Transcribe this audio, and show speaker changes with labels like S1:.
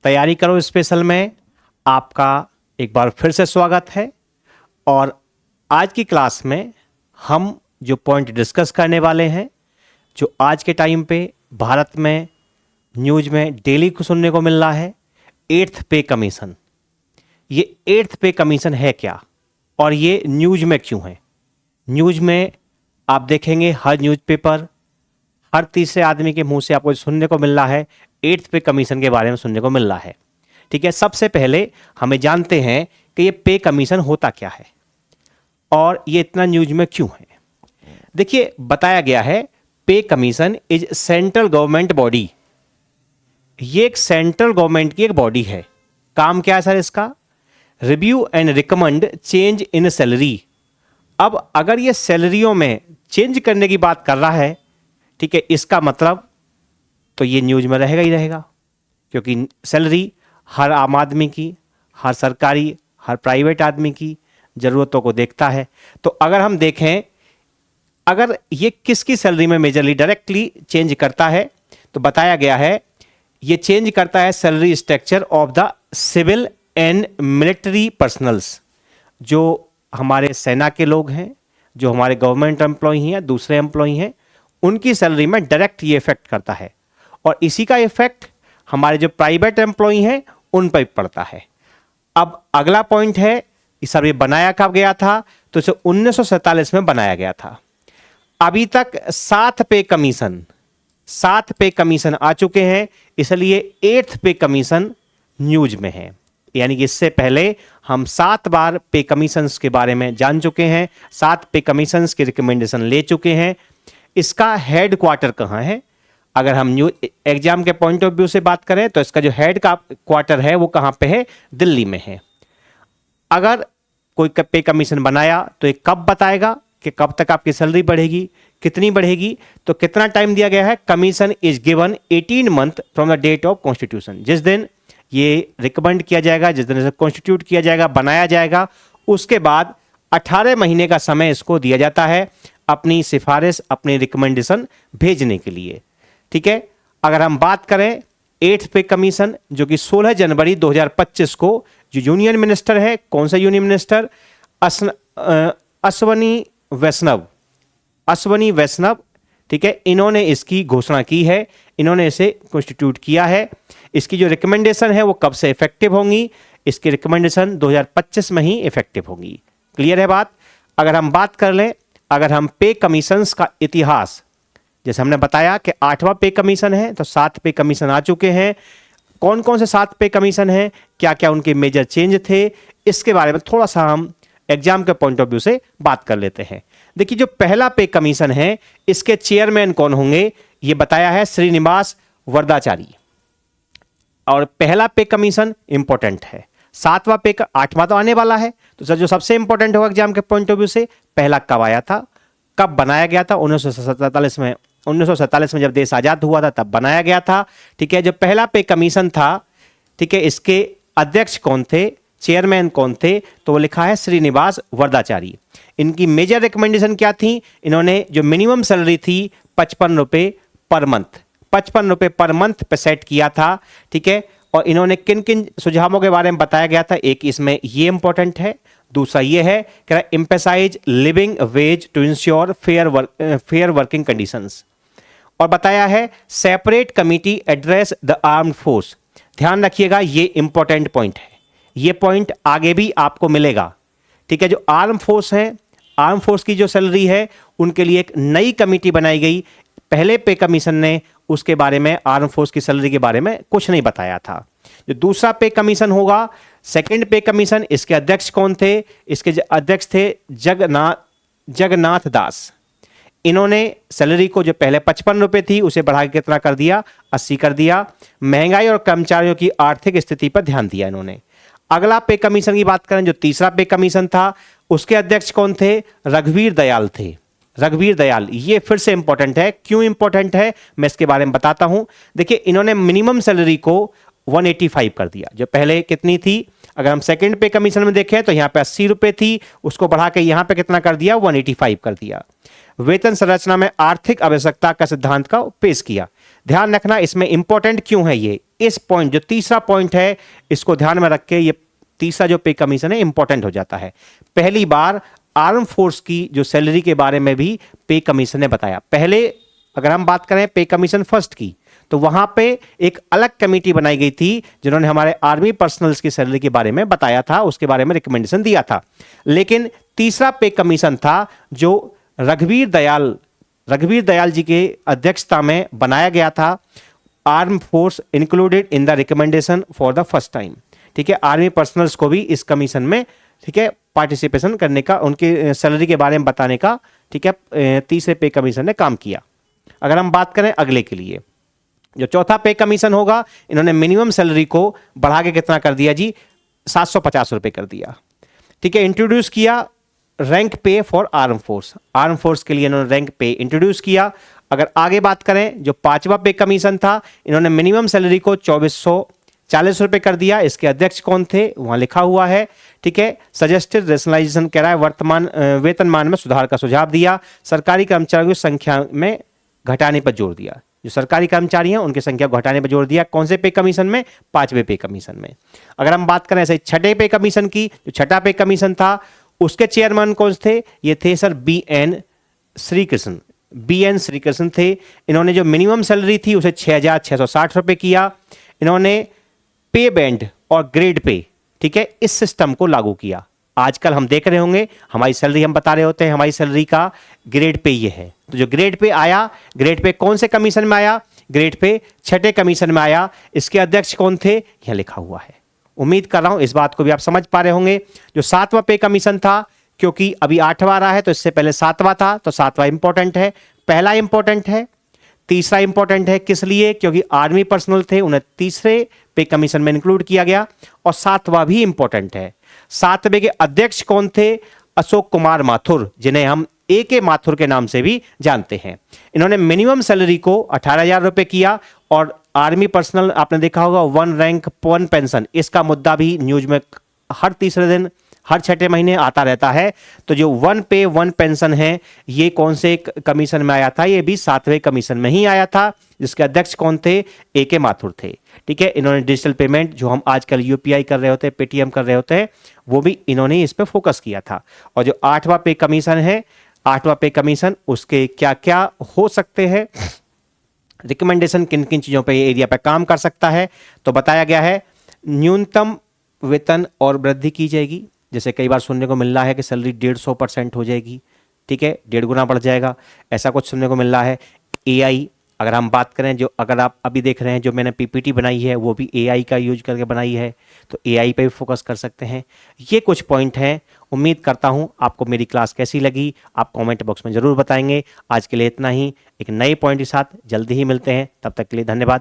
S1: तैयारी करो स्पेशल में आपका एक बार फिर से स्वागत है। और आज की क्लास में हम जो पॉइंट डिस्कस करने वाले हैं, जो आज के टाइम पे भारत में न्यूज़ में डेली को सुनने को मिल रहा है, 8th पे कमीशन। ये 8th पे कमीशन है क्या और ये न्यूज़ में क्यों है? न्यूज़ में आप देखेंगे हर न्यूज़पेपर, हर तीसरे आदमी के मुंह से आपको सुनने को मिल रहा है 8th पे कमीशन के बारे में सुनने को मिल रहा है। ठीक है, सबसे पहले हमें जानते हैं कि ये पे कमीशन होता क्या है और ये इतना न्यूज़ में क्यों है। देखिए, बताया गया है पे commission is central government body. ये एक सेंट्रल गवर्नमेंट की एक बॉडी है। काम क्या है सर इसका? Review and recommend change in salary. अब अगर ये सैलरियों में चेंज करने की बात कर रहा है, ठीक है, इसका मतलब तो ये न्यूज़ में रहेगा ही रहेगा, क्योंकि सैलरी हर आम आदमी की, हर सरकारी, हर प्राइवेट आदमी की ज़रूरतों को देखता है। तो अगर हम देखें, अगर ये किसकी सैलरी में मेजरली डायरेक्टली चेंज करता है, तो बताया गया है ये चेंज करता है salary structure of the civil and military personnels. जो हमारे सेना के लोग हैं, जो हमारे गवर्नमेंट एम्प्लॉय हैं, दूसरे एम्प्लॉय हैं, उनकी सैलरी में डायरेक्ट ये इफेक्ट करता है। और इसी का इफेक्ट हमारे जो प्राइवेट एम्प्लॉय हैं उन पर पड़ता है। अब अगला पॉइंट है, सर ये बनाया कब गया था? तो इसे 1947 में बनाया गया था। अभी तक 7 पे कमीशन आ चुके हैं, इसलिए 8th पे कमीशन न्यूज में है। यानी कि इससे पहले हम 7 बार पे कमीशंस के बारे में जान चुके हैं, 7 पे कमीशंस की रिकमेंडेशन ले चुके हैं। इसका हेड क्वार्टर कहाँ है? अगर हम न्यू एग्जाम के पॉइंट ऑफ व्यू से बात करें तो इसका जो हेड का क्वार्टर है वो कहाँ पे है? दिल्ली में है। अगर कोई पे कमीशन बनाया तो ये कब बताएगा कि कब तक आपकी सैलरी बढ़ेगी, कितनी बढ़ेगी? तो कितना टाइम दिया गया है? Commission is given 18 month from the date of constitution. जिस दिन ये रिकमेंड किया जाएगा, जिस दिन इसे कॉन्स्टिट्यूट किया जाएगा, बनाया जाएगा, उसके बाद 18 महीने का समय इसको दिया जाता है अपनी सिफारिश, अपनी रिकमेंडेशन भेजने के लिए। ठीक है, अगर हम बात करें 8th पे कमीशन, जो कि 16 जनवरी 2025 को जो यूनियन मिनिस्टर है, कौन सा यूनियन मिनिस्टर? अश्वनी वैष्णव, ठीक है, इन्होंने इसकी घोषणा की है, इन्होंने इसे कॉन्स्टिट्यूट किया है। इसकी जो रिकमेंडेशन है वो कब से इफेक्टिव होंगी? इसकी रिकमेंडेशन 2025 में ही इफेक्टिव होंगी। क्लियर है बात? अगर हम बात कर लें, अगर हम पे कमीशंस का इतिहास, जैसे हमने बताया कि 8वां पे कमीशन है, तो 7 पे कमीशन आ चुके हैं। कौन कौन से 7 पे कमीशन हैं, क्या क्या उनके मेजर चेंज थे, इसके बारे में थोड़ा सा हम एग्जाम के पॉइंट ऑफ व्यू से बात कर लेते हैं। देखिए, जो पहला पे कमीशन है, इसके चेयरमैन कौन होंगे? ये बताया है श्रीनिवास वरदाचारी। और पहला पे कमीशन इंपॉर्टेंट है। 7वां पे 8वां तो आने वाला है, तो सर जो सबसे इंपॉर्टेंट होगा एग्जाम के पॉइंट ऑफ व्यू से, पहला कब आया था, कब बनाया गया था? 1947 में जब देश आजाद हुआ था तब बनाया गया था। ठीक है, जो पहला पे कमीशन था, ठीक है, इसके अध्यक्ष कौन थे, चेयरमैन कौन थे? तो वो लिखा है श्रीनिवास वरदाचारी। इनकी मेजर रिकमेंडेशन क्या थी? इन्होंने जो मिनिमम सैलरी थी 55 रुपये पर मंथ, 55 रुपये पर मंथ पे सेट किया था। ठीक है, और इन्होंने किन किन सुझावों के बारे में बताया गया था? एक इसमें ये इंपॉर्टेंट है, दूसरा ये है कि emphasise living wage to ensure fair working conditions. और बताया है separate committee address the armed force. ध्यान रखिएगा, ये इंपॉर्टेंट पॉइंट है, ये पॉइंट आगे भी आपको मिलेगा। ठीक है, जो आर्म फोर्स है, आर्म फोर्स की जो सैलरी है, उनके लिए एक नई कमिटी बनाई गई। पहले पे कमीशन ने उसके बारे में, आर्म फोर्स की सैलरी के बारे में कुछ नहीं बताया था। जो दूसरा पे कमीशन होगा, सेकंड पे कमीशन, इसके अध्यक्ष कौन थे? इसके अध्यक्ष थे जगन्नाथ दास। इन्होंने सैलरी को जो पहले 55 रुपये थी उसे बढ़ा के कितना कर दिया? 80 कर दिया। महंगाई और कर्मचारियों की आर्थिक स्थिति पर ध्यान दिया इन्होंने। अगला पे कमीशन की बात करें, जो तीसरा पे कमीशन था, उसके अध्यक्ष कौन थे? रघुवीर दयाल थे। रघुवीर दयाल, ये फिर से इंपॉर्टेंट है। क्यों इंपॉर्टेंट है मैं इसके बारे में बताता हूं। देखिए, इन्होंने मिनिमम सैलरी को 185 कर दिया। जो पहले कितनी थी? अगर हम सेकंड पे कमीशन में देखें तो यहाँ पे 80 रुपये थी, उसको बढ़ा के यहाँ पे कितना कर दिया? 185 कर दिया। वेतन संरचना में आर्थिक आवश्यकता का सिद्धांत का पेश किया। ध्यान रखना इसमें इंपॉर्टेंट क्यों है ये, इस पॉइंट जो तीसरा पॉइंट है इसको ध्यान में रख के ये तीसरा जो पे कमीशन है इंपॉर्टेंट हो जाता है। पहली बार आर्म फोर्स की जो सैलरी के बारे में भी पे कमीशन ने बताया। पहले अगर हम बात करें पे कमीशन फर्स्ट की, तो वहां पे एक अलग कमेटी बनाई गई थी जिन्होंने हमारे आर्मी पर्सनल्स की सैलरी के बारे में बताया था, उसके बारे में रिकमेंडेशन दिया था। लेकिन तीसरा पे कमीशन था जो रघुवीर दयाल जी के अध्यक्षता में बनाया गया था। Arm force included in the recommendation for the first time. ठीक है, आर्मी पर्सनल्स को भी इस कमीशन में, ठीक है, पार्टिसिपेशन करने का, उनके सैलरी के बारे में बताने का, ठीक है, तीसरे पे कमीशन ने काम किया। अगर हम बात करें अगले के लिए, जो चौथा पे कमीशन होगा, इन्होंने मिनिमम सैलरी को बढ़ा के कितना कर दिया जी, 750 रुपए कर दिया। ठीक है, इंट्रोड्यूस किया रैंक पे for arm force. Arm force के लिए इन्होंने रैंक पे इंट्रोड्यूस किया। अगर आगे बात करें, जो पांचवा पे कमीशन था, इन्होंने मिनिमम सैलरी को 2440 रुपए कर दिया। इसके अध्यक्ष कौन थे, वहां लिखा हुआ है। ठीक है, सजेस्टेड रेशनलाइजेशन कह रहा है, वर्तमान वेतनमान में सुधार का सुझाव दिया। सरकारी कर्मचारियों की संख्या में घटाने पर जोर दिया। जो सरकारी कर्मचारी हैं उनकी संख्या को घटाने पर जोर दिया। कौन से पे कमीशन में, पांचवें पे कमीशन में। अगर हम बात करें ऐसे छठे पे कमीशन की, जो छठा पे कमीशन था उसके चेयरमैन कौन थे, ये थे सर बी.एन. श्रीकृष्ण थे। इन्होंने जो मिनिमम सैलरी थी उसे 6,660 रुपए किया। इन्होंने पे बैंड और ग्रेड पे, ठीक है, इस सिस्टम को लागू किया। आजकल हम देख रहे होंगे, हमारी सैलरी हम बता रहे होते हैं, हमारी सैलरी का ग्रेड पे ये है। तो जो ग्रेड पे आया, ग्रेड पे कौन से कमीशन में आया, ग्रेड पे छठे कमीशन में आया। इसके अध्यक्ष कौन थे, यह लिखा हुआ है। उम्मीद कर रहा हूं इस बात को भी आप समझ पा रहे होंगे। जो सातवां पे कमीशन था, क्योंकि अभी आठवां रहा है तो इससे पहले सातवां था, तो सातवां इंपॉर्टेंट है, पहला इंपॉर्टेंट है, तीसरा इंपॉर्टेंट है। किस लिए, क्योंकि आर्मी पर्सनल थे, उन्हें तीसरे पे कमीशन में इंक्लूड किया गया। और सातवां भी इंपॉर्टेंट है। सातवें के अध्यक्ष कौन थे, अशोक कुमार माथुर, जिन्हें हम ए.के. माथुर के नाम से भी जानते हैं। इन्होंने मिनिमम सैलरी को 18,000 रुपए किया। और आर्मी पर्सनल आपने देखा होगा, 1 रैंक 1 पेंशन, इसका मुद्दा भी न्यूज में हर तीसरे दिन, हर छठे महीने आता रहता है। तो जो 1 पे 1 पेंशन है, ये कौन से कमीशन में आया था, ये भी सातवें कमीशन में ही आया था, जिसके अध्यक्ष कौन थे, ए.के. माथुर थे। ठीक है, इन्होंने डिजिटल पेमेंट, जो हम आजकल यूपीआई कर रहे होते हैं, पेटीएम कर रहे होते हैं, वो भी इन्होंने इस पे फोकस किया था। और जो आठवां पे कमीशन है, आठवां पे कमीशन, उसके क्या क्या हो सकते हैं, रिकमेंडेशन किन किन चीजों पे एरिया पे काम कर सकता है, तो बताया गया है न्यूनतम वेतन और वृद्धि की जाएगी। जैसे कई बार सुनने को मिल रहा है कि सैलरी 150% हो जाएगी, ठीक है, 1.5 गुना बढ़ जाएगा, ऐसा कुछ सुनने को मिल रहा है। एआई, अगर हम बात करें, जो अगर आप अभी देख रहे हैं, जो मैंने पीपीटी बनाई है वो भी एआई का यूज करके बनाई है, तो एआई पे भी फोकस कर सकते हैं। ये कुछ पॉइंट हैं। उम्मीद करता हूं आपको मेरी क्लास कैसी लगी, आप कमेंट बॉक्स में ज़रूर बताएंगे। आज के लिए इतना ही, एक नए पॉइंट के साथ जल्दी ही मिलते हैं, तब तक के लिए धन्यवाद।